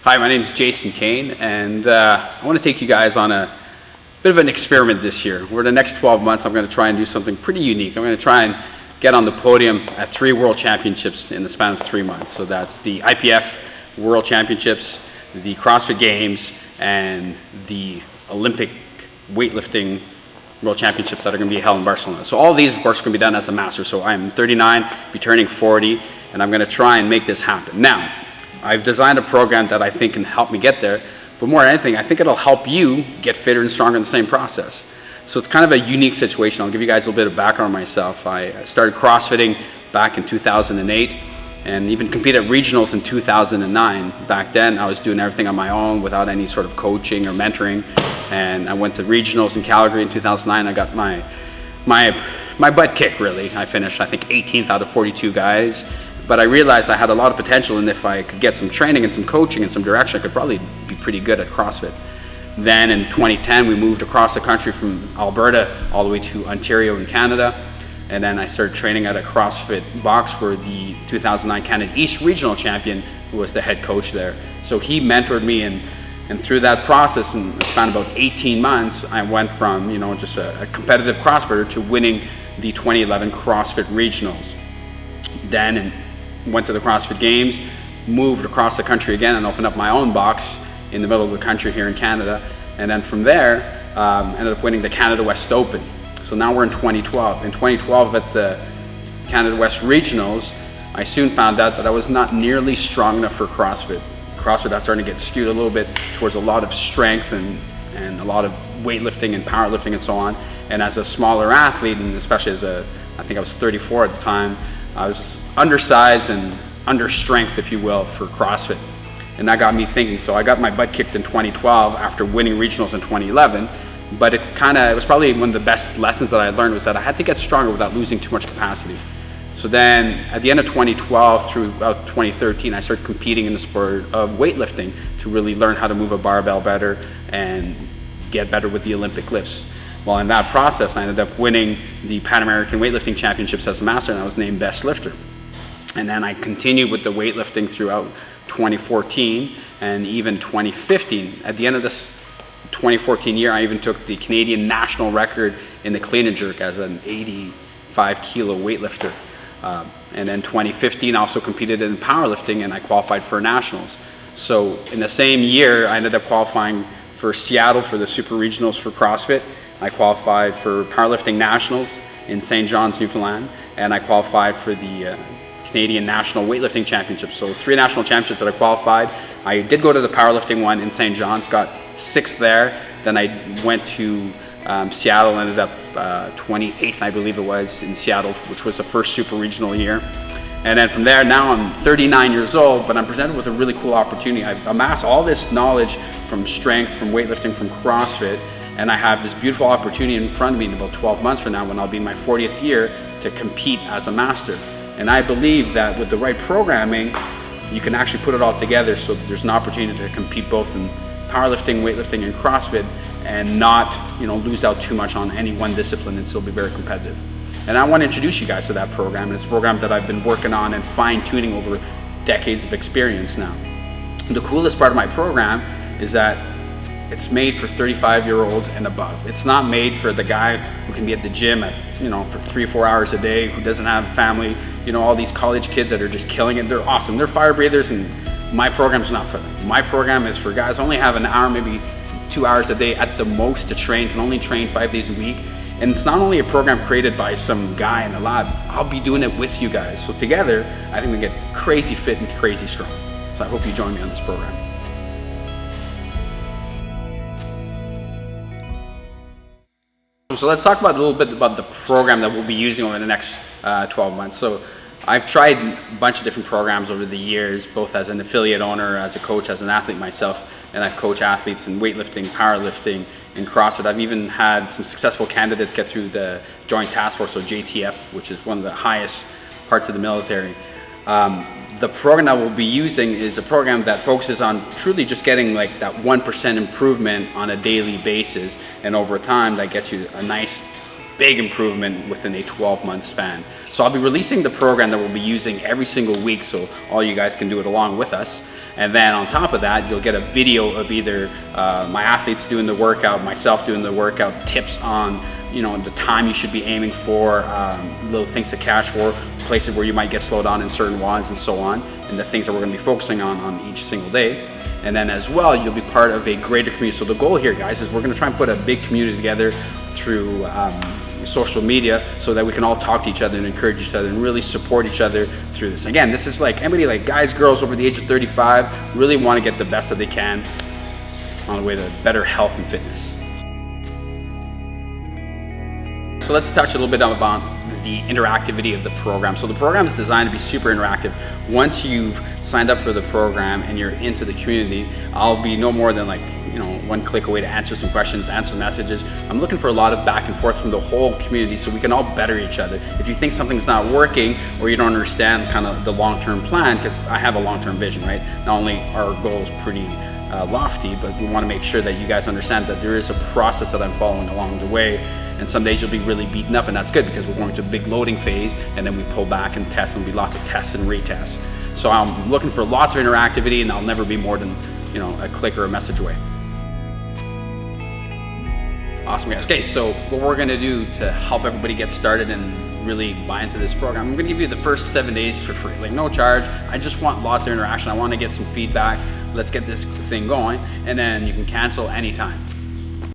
Hi, my name is Jason Kane, and I want to take you guys on a bit of an experiment this year. Over the next 12 months, I'm going to try and do something pretty unique. I'm going to try and get on the podium at 3 World Championships in the span of 3 months. So that's the IPF World Championships, the CrossFit Games, and the Olympic weightlifting World Championships that are going to be held in Barcelona. So all of these, of course, are going to be done as a master. So I'm 39, be turning 40, and I'm going to try and make this happen. Now, I've designed a program that I think can help me get there, but more than anything, I think it'll help you get fitter and stronger in the same process. So it's kind of a unique situation. I'll give you guys a little bit of background on myself. I started CrossFitting back in 2008 and even competed at regionals in 2009. Back then, I was doing everything on my own without any sort of coaching or mentoring. And I went to regionals in Calgary in 2009. I got my butt kicked, really. I finished, I think, 18th out of 42 guys. But I realized I had a lot of potential, and if I could get some training and some coaching and some direction, I could probably be pretty good at CrossFit. Then in 2010, we moved across the country from Alberta all the way to Ontario in Canada. And then I started training at a CrossFit box where the 2009 Canada East Regional Champion, who was the head coach there. So he mentored me, and through that process, in a span of about 18 months, I went from, you know, just a competitive CrossFitter to winning the 2011 CrossFit Regionals. Then went to the CrossFit Games, moved across the country again and opened up my own box in the middle of the country here in Canada. And then from there, ended up winning the Canada West Open. So now we're in 2012. In 2012 at the Canada West Regionals, I soon found out that I was not nearly strong enough for CrossFit. CrossFit, I started to get skewed a little bit towards a lot of strength and a lot of weightlifting and powerlifting and so on. And as a smaller athlete, and especially I think I was 34 at the time, I was undersized and under strength, if you will, for CrossFit. And that got me thinking. So I got my butt kicked in 2012 after winning regionals in 2011. But it was probably one of the best lessons that I learned, was that I had to get stronger without losing too much capacity. So then at the end of 2012 through about 2013, I started competing in the sport of weightlifting to really learn how to move a barbell better and get better with the Olympic lifts. Well, in that process, I ended up winning the Pan American Weightlifting Championships as a master, and I was named best lifter. And then I continued with the weightlifting throughout 2014 and even 2015. At the end of this 2014 year, I even took the Canadian national record in the clean and jerk as an 85 kilo weightlifter. And then 2015, I also competed in powerlifting, and I qualified for nationals. So in the same year, I ended up qualifying for Seattle for the super regionals for CrossFit. I qualified for powerlifting nationals in St. John's, Newfoundland, and I qualified for the Canadian National Weightlifting Championships. So 3 national championships that I qualified. I did go to the powerlifting one in St. John's, got 6th there. Then I went to Seattle, ended up 28th, I believe it was, in Seattle, which was the first super regional year. And then from there, now I'm 39 years old, but I'm presented with a really cool opportunity. I've amassed all this knowledge from strength, from weightlifting, from CrossFit, and I have this beautiful opportunity in front of me in about 12 months from now, when I'll be in my 40th year, to compete as a master. And I believe that with the right programming, you can actually put it all together, so there's an opportunity to compete both in powerlifting, weightlifting, and CrossFit, and not, you know, lose out too much on any one discipline and still be very competitive. And I want to introduce you guys to that program. And it's a program that I've been working on and fine-tuning over decades of experience now. The coolest part of my program is that it's made for 35-year-olds and above. It's not made for the guy who can be at the gym at, you know, for 3 or 4 hours a day, who doesn't have a family. You know, all these college kids that are just killing it. They're awesome. They're fire breathers, and my program's not for them. My program is for guys who only have an hour, maybe 2 hours a day at the most to train, can only train 5 days a week. And it's not only a program created by some guy in the lab. I'll be doing it with you guys. So together, I think we get crazy fit and crazy strong. So I hope you join me on this program. So let's talk about a little bit about the program that we'll be using over the next 12 months. So I've tried a bunch of different programs over the years, both as an affiliate owner, as a coach, as an athlete myself, and I've coached athletes in weightlifting, powerlifting, and CrossFit. I've even had some successful candidates get through the Joint Task Force, so JTF, which is one of the highest parts of the military. The program that we'll be using is a program that focuses on truly just getting like that 1% improvement on a daily basis, and over time that gets you a nice big improvement within a 12-month span. So I'll be releasing the program that we'll be using every single week, so all you guys can do it along with us. And then on top of that, you'll get a video of either my athletes doing the workout, myself doing the workout, tips on the time you should be aiming for, little things to catch for, places where you might get slowed down in certain WODs and so on, and the things that we're going to be focusing on each single day. And then as well, you'll be part of a greater community. So the goal here, guys, is we're going to try and put a big community together through social media, so that we can all talk to each other and encourage each other and really support each other through this. Again, this is like anybody, like guys, girls over the age of 35, really want to get the best that they can on the way to better health and fitness. So let's touch a little bit about the interactivity of the program. So the program is designed to be super interactive. Once you've signed up for the program and you're into the community, I'll be no more than like, one click away to answer some questions, answer messages. I'm looking for a lot of back and forth from the whole community so we can all better each other. If you think something's not working or you don't understand kind of the long-term plan, because I have a long-term vision, right? Not only are our goals pretty lofty, but we want to make sure that you guys understand that there is a process that I'm following along the way. And some days you'll be really beaten up, and that's good because we're going to a big loading phase, and then we pull back and test, and there'll be lots of tests and retests. So I'm looking for lots of interactivity, and I'll never be more than a click or a message away. Awesome, guys. Okay, so what we're going to do to help everybody get started and really buy into this program, I'm going to give you the first 7 days for free, like no charge. I just want lots of interaction. I want to get some feedback. Let's get this thing going, and then you can cancel anytime.